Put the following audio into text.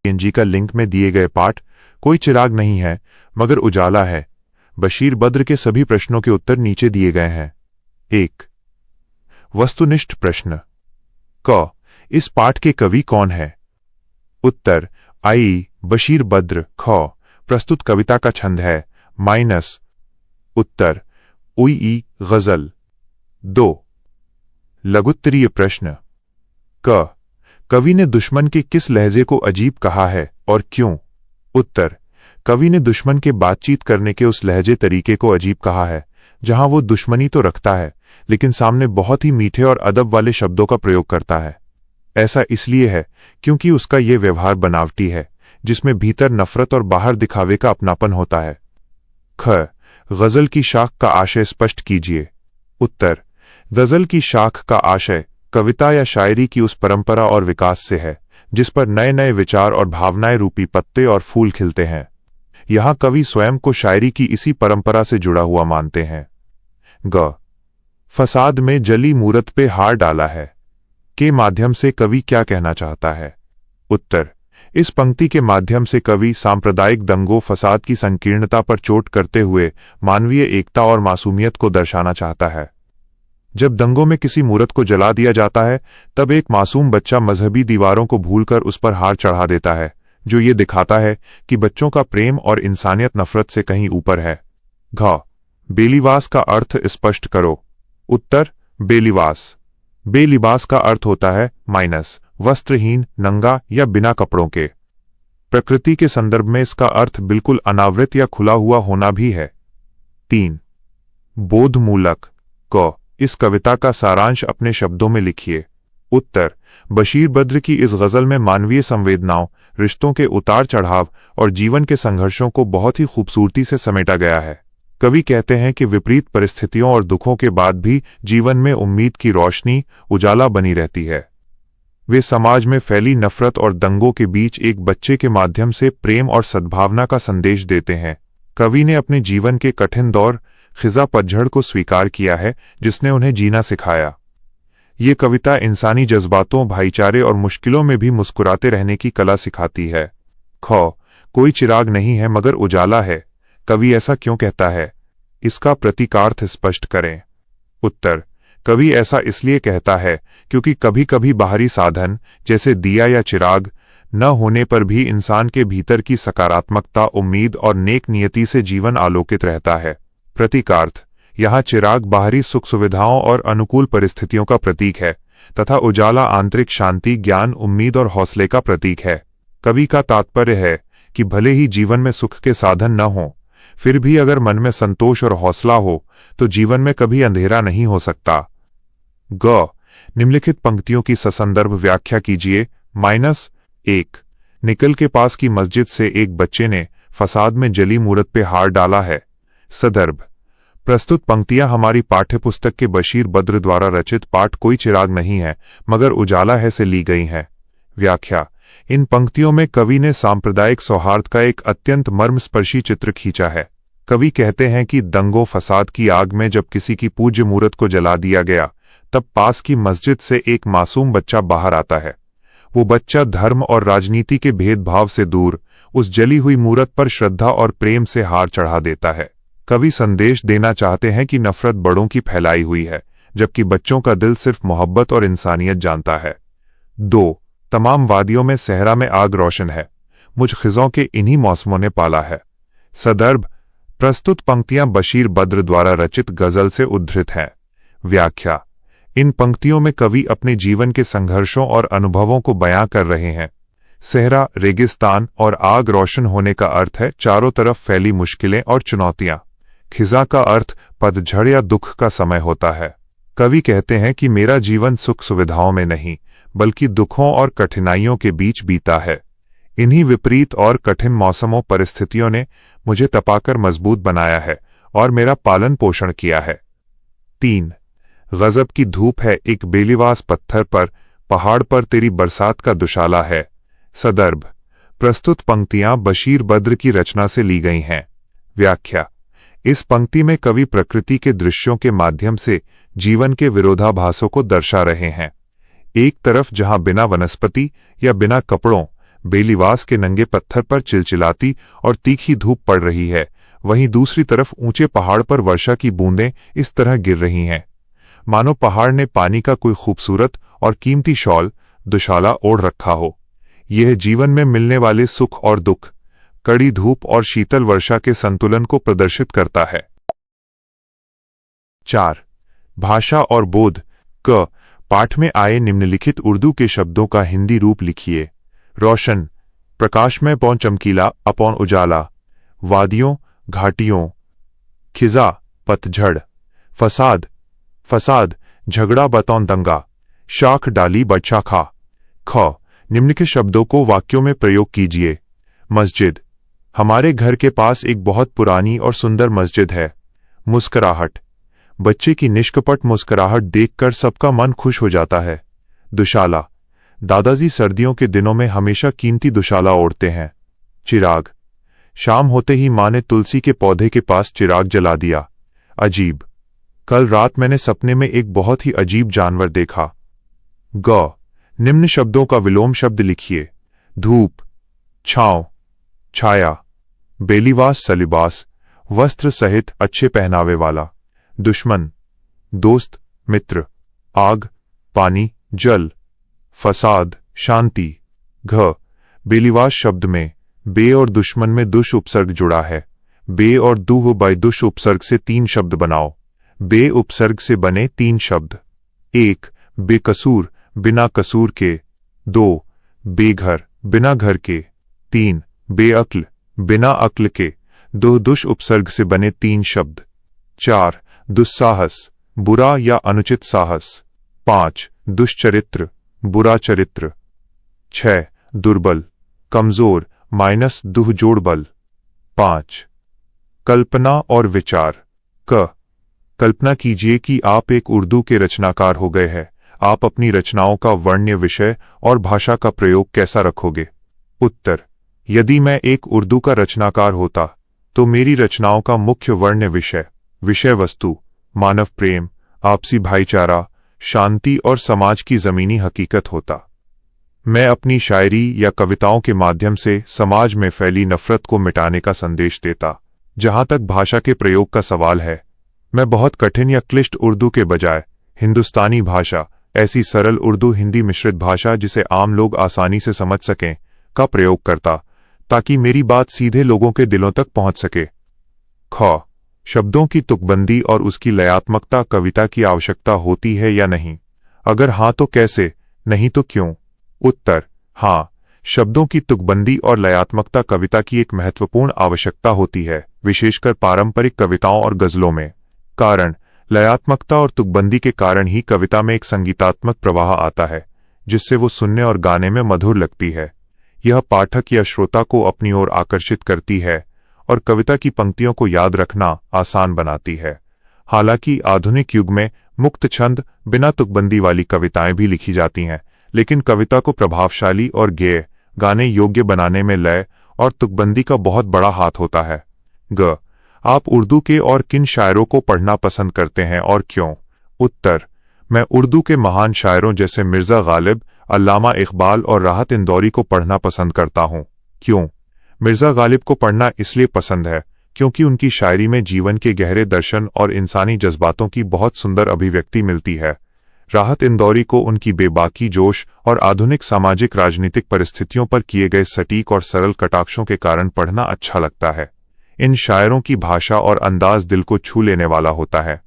NG का link में दिए गए पाठ कोई चिराग नहीं है मगर उजाला है। बशीर बद्र के सभी प्रश्नों के उत्तर नीचे दिए गए हैं। 1. वस्तुनिष्ठ प्रश्न। क. इस पाठ के कवि कौन है? उत्तर आई. बशीर बद्र। ख. प्रस्तुत कविता का छंद है माइनस। उत्तर उई गजल। 2. लघुत्तरीय प्रश्न। क. कवि ने दुश्मन के किस लहजे को अजीब कहा है और क्यों? उत्तर कवि ने दुश्मन के बातचीत करने के उस लहजे तरीके को अजीब कहा है जहां वो दुश्मनी तो रखता है लेकिन सामने बहुत ही मीठे और अदब वाले शब्दों का प्रयोग करता है। ऐसा इसलिए है क्योंकि उसका ये व्यवहार बनावटी है जिसमें भीतर नफरत और बाहर दिखावे का अपनापन होता है। ख. गजल की शाख का आशय स्पष्ट कीजिए। उत्तर गजल की शाख का आशय कविता या शायरी की उस परंपरा और विकास से है जिस पर नए नए विचार और भावनाएं रूपी पत्ते और फूल खिलते हैं। यहां कवि स्वयं को शायरी की इसी परंपरा से जुड़ा हुआ मानते हैं। ग. फसाद में जली मूरत पे हार डाला है के माध्यम से कवि क्या कहना चाहता है? उत्तर इस पंक्ति के माध्यम से कवि सांप्रदायिक दंगों फसाद की संकीर्णता पर चोट करते हुए मानवीय एकता और मासूमियत को दर्शाना चाहता है। जब दंगों में किसी मूरत को जला दिया जाता है तब एक मासूम बच्चा मजहबी दीवारों को भूलकर उस पर हार चढ़ा देता है जो ये दिखाता है कि बच्चों का प्रेम और इंसानियत नफरत से कहीं ऊपर है। घ. बेलिवास का अर्थ स्पष्ट करो। उत्तर बेलिवास बेलिबास का अर्थ होता है माइनस वस्त्रहीन, नंगा या बिना कपड़ों के। प्रकृति के संदर्भ में इसका अर्थ बिल्कुल अनावृत या खुला हुआ होना भी है। 3. बोधमूलक। क. इस कविता का सारांश अपने शब्दों में लिखिए। उत्तर बशीर बद्र की इस गजल में मानवीय संवेदनाओं, रिश्तों के उतार चढ़ाव और जीवन के संघर्षों को बहुत ही खूबसूरती से समेटा गया है। कवि कहते हैं कि विपरीत परिस्थितियों और दुखों के बाद भी जीवन में उम्मीद की रोशनी, उजाला बनी रहती है। वे समाज में फैली नफरत और दंगों के बीच एक बच्चे के माध्यम से प्रेम और सद्भावना का संदेश देते हैं। कवि ने अपने जीवन के कठिन दौर खिजा पतझड़ को स्वीकार किया है जिसने उन्हें जीना सिखाया। ये कविता इंसानी जज्बातों, भाईचारे और मुश्किलों में भी मुस्कुराते रहने की कला सिखाती है। ख. कोई चिराग नहीं है मगर उजाला है। कवि ऐसा क्यों कहता है? इसका प्रतीकार्थ स्पष्ट करें। उत्तर कवि ऐसा इसलिए कहता है क्योंकि कभी कभी बाहरी साधन जैसे दिया या चिराग न होने पर भी इंसान के भीतर की सकारात्मकता, उम्मीद और नेक नियति से जीवन आलोकित रहता है। प्रतीकार्थ यहाँ चिराग बाहरी सुख सुविधाओं और अनुकूल परिस्थितियों का प्रतीक है तथा उजाला आंतरिक शांति, ज्ञान, उम्मीद और हौसले का प्रतीक है। कवि का तात्पर्य है कि भले ही जीवन में सुख के साधन न हों, फिर भी अगर मन में संतोष और हौसला हो तो जीवन में कभी अंधेरा नहीं हो सकता। ग. निम्नलिखित पंक्तियों की ससंदर्भ व्याख्या कीजिए। -1. निकल के पास की मस्जिद से एक बच्चे ने फसाद में जली मूरत पे हार डाला है। सदर्भ प्रस्तुत पंक्तियां हमारी पाठ्यपुस्तक के बशीर बद्र द्वारा रचित पाठ कोई चिराग नहीं है मगर उजाला है से ली गई हैं। व्याख्या इन पंक्तियों में कवि ने सांप्रदायिक सौहार्द का एक अत्यंत मर्मस्पर्शी चित्र खींचा है। कवि कहते हैं कि दंगों फसाद की आग में जब किसी की पूज्य मूरत को जला दिया गया तब पास की मस्जिद से एक मासूम बच्चा बाहर आता है। वो बच्चा धर्म और राजनीति के भेदभाव से दूर उस जली हुई मूरत पर श्रद्धा और प्रेम से हार चढ़ा देता है। कवि संदेश देना चाहते हैं कि नफरत बड़ों की फैलाई हुई है जबकि बच्चों का दिल सिर्फ मोहब्बत और इंसानियत जानता है। 2. तमाम वादियों में सहरा में आग रोशन है, मुझ खिजों के इन्हीं मौसमों ने पाला है। सदर्भ प्रस्तुत पंक्तियां बशीर बद्र द्वारा रचित गजल से उद्धृत हैं। व्याख्या इन पंक्तियों में कवि अपने जीवन के संघर्षों और अनुभवों को बयां कर रहे हैं। सहरा, रेगिस्तान और आग रोशन होने का अर्थ है चारों तरफ फैली मुश्किलें और चुनौतियां। खिजा का अर्थ पतझड़ या दुख का समय होता है। कवि कहते हैं कि मेरा जीवन सुख सुविधाओं में नहीं बल्कि दुखों और कठिनाइयों के बीच बीता है। इन्हीं विपरीत और कठिन मौसमों परिस्थितियों ने मुझे तपाकर मजबूत बनाया है और मेरा पालन पोषण किया है। 3. गजब की धूप है एक बेलिवास पत्थर पर, पहाड़ पर तेरी बरसात का दुशाला है। सदर्भ प्रस्तुत पंक्तियां बशीर बद्र की रचना से ली गई हैं। व्याख्या इस पंक्ति में कवि प्रकृति के दृश्यों के माध्यम से जीवन के विरोधाभासों को दर्शा रहे हैं। एक तरफ जहां बिना वनस्पति या बिना कपड़ों, बेलीवास के नंगे पत्थर पर चिलचिलाती और तीखी धूप पड़ रही है, वहीं दूसरी तरफ ऊंचे पहाड़ पर वर्षा की बूंदें इस तरह गिर रही हैं मानो पहाड़ ने पानी का कोई खूबसूरत और कीमती शॉल दुशाला ओढ़ रखा हो। यह जीवन में मिलने वाले सुख और दुख, कड़ी धूप और शीतल वर्षा के संतुलन को प्रदर्शित करता है। 4. भाषा और बोध। क. पाठ में आए निम्नलिखित उर्दू के शब्दों का हिंदी रूप लिखिए। रोशन, प्रकाशमय पौन चमकीला अपौन उजाला, वादियों घाटियों, खिजा पतझड़, फसाद फसाद झगड़ा बतौन दंगा, शाख डाली बदशाखा। ख. निम्नलिखित शब्दों को वाक्यों में प्रयोग कीजिए। मस्जिद, हमारे घर के पास एक बहुत पुरानी और सुंदर मस्जिद है। मुस्कुराहट, बच्चे की निष्कपट मुस्कुराहट देखकर सबका मन खुश हो जाता है। दुशाला, दादाजी सर्दियों के दिनों में हमेशा कीमती दुशाला ओढ़ते हैं। चिराग, शाम होते ही माँ ने तुलसी के पौधे के पास चिराग जला दिया। अजीब, कल रात मैंने सपने में एक बहुत ही अजीब जानवर देखा। ग. निम्न शब्दों का विलोम शब्द लिखिए। धूप, छांव, छाया, बेलीवास सलिबास, वस्त्र सहित अच्छे पहनावे वाला। दुश्मन, दोस्त मित्र। आग, पानी जल। फसाद, शांति। घ. बेलीवास शब्द में बे और दुश्मन में दुश उपसर्ग जुड़ा है। बे और दूह बाय दुश उपसर्ग से 3 शब्द बनाओ। बे उपसर्ग से बने 3 शब्द। 1. बेकसूर, बिना कसूर के। 2. बेघर, बिना घर के। 3. बेअक्ल, बिना अक्ल के। 2 दुश उपसर्ग से बने 3 शब्द। 4. दुस्साहस, बुरा या अनुचित साहस। 5. दुष्चरित्र, बुरा चरित्र। 6. दुर्बल, कमजोर माइनस दुह जोड़ बल। 5. कल्पना और विचार। क. कल्पना कीजिए कि आप एक उर्दू के रचनाकार हो गए हैं। आप अपनी रचनाओं का वर्ण्य विषय और भाषा का प्रयोग कैसा रखोगे? उत्तर: यदि मैं एक उर्दू का रचनाकार होता तो मेरी रचनाओं का मुख्य वर्ण्य विषय वस्तु, मानव प्रेम, आपसी भाईचारा, शांति और समाज की जमीनी हकीकत होता। मैं अपनी शायरी या कविताओं के माध्यम से समाज में फैली नफरत को मिटाने का संदेश देता। जहां तक भाषा के प्रयोग का सवाल है, मैं बहुत कठिन या क्लिष्ट उर्दू के बजाय हिंदुस्तानी भाषा, ऐसी सरल उर्दू हिंदी मिश्रित भाषा जिसे आम लोग आसानी से समझ सकें, का प्रयोग करता, ताकि मेरी बात सीधे लोगों के दिलों तक पहुंच सके। ख. शब्दों की तुकबंदी और उसकी लयात्मकता कविता की आवश्यकता होती है या नहीं? अगर हां तो कैसे, नहीं तो क्यों? उत्तर: हां, शब्दों की तुकबंदी और लयात्मकता कविता की एक महत्वपूर्ण आवश्यकता होती है, विशेषकर पारंपरिक कविताओं और गजलों में। कारण: लयात्मकता और तुकबंदी के कारण ही कविता में एक संगीतात्मक प्रवाह आता है, जिससे वो सुनने और गाने में मधुर लगती है। यह पाठक या श्रोता को अपनी ओर आकर्षित करती है और कविता की पंक्तियों को याद रखना आसान बनाती है। हालांकि आधुनिक युग में मुक्त छंद, बिना तुकबंदी वाली कविताएं भी लिखी जाती हैं, लेकिन कविता को प्रभावशाली और गेय, गाने योग्य बनाने में लय और तुकबंदी का बहुत बड़ा हाथ होता है। ग. आप उर्दू के और किन शायरों को पढ़ना पसंद करते हैं और क्यों? उत्तर: मैं उर्दू के महान शायरों जैसे मिर्जा गालिब, अल्लामा इकबाल और राहत इंदौरी को पढ़ना पसंद करता हूं। क्यों? मिर्जा गालिब को पढ़ना इसलिए पसंद है क्योंकि उनकी शायरी में जीवन के गहरे दर्शन और इंसानी जज्बातों की बहुत सुंदर अभिव्यक्ति मिलती है। राहत इंदौरी को उनकी बेबाकी जोश और आधुनिक सामाजिक राजनीतिक परिस्थितियों पर किए गए सटीक और सरल कटाक्षों के कारण पढ़ना अच्छा लगता है। इन शायरों की भाषा और अंदाज दिल को छू लेने वाला होता है।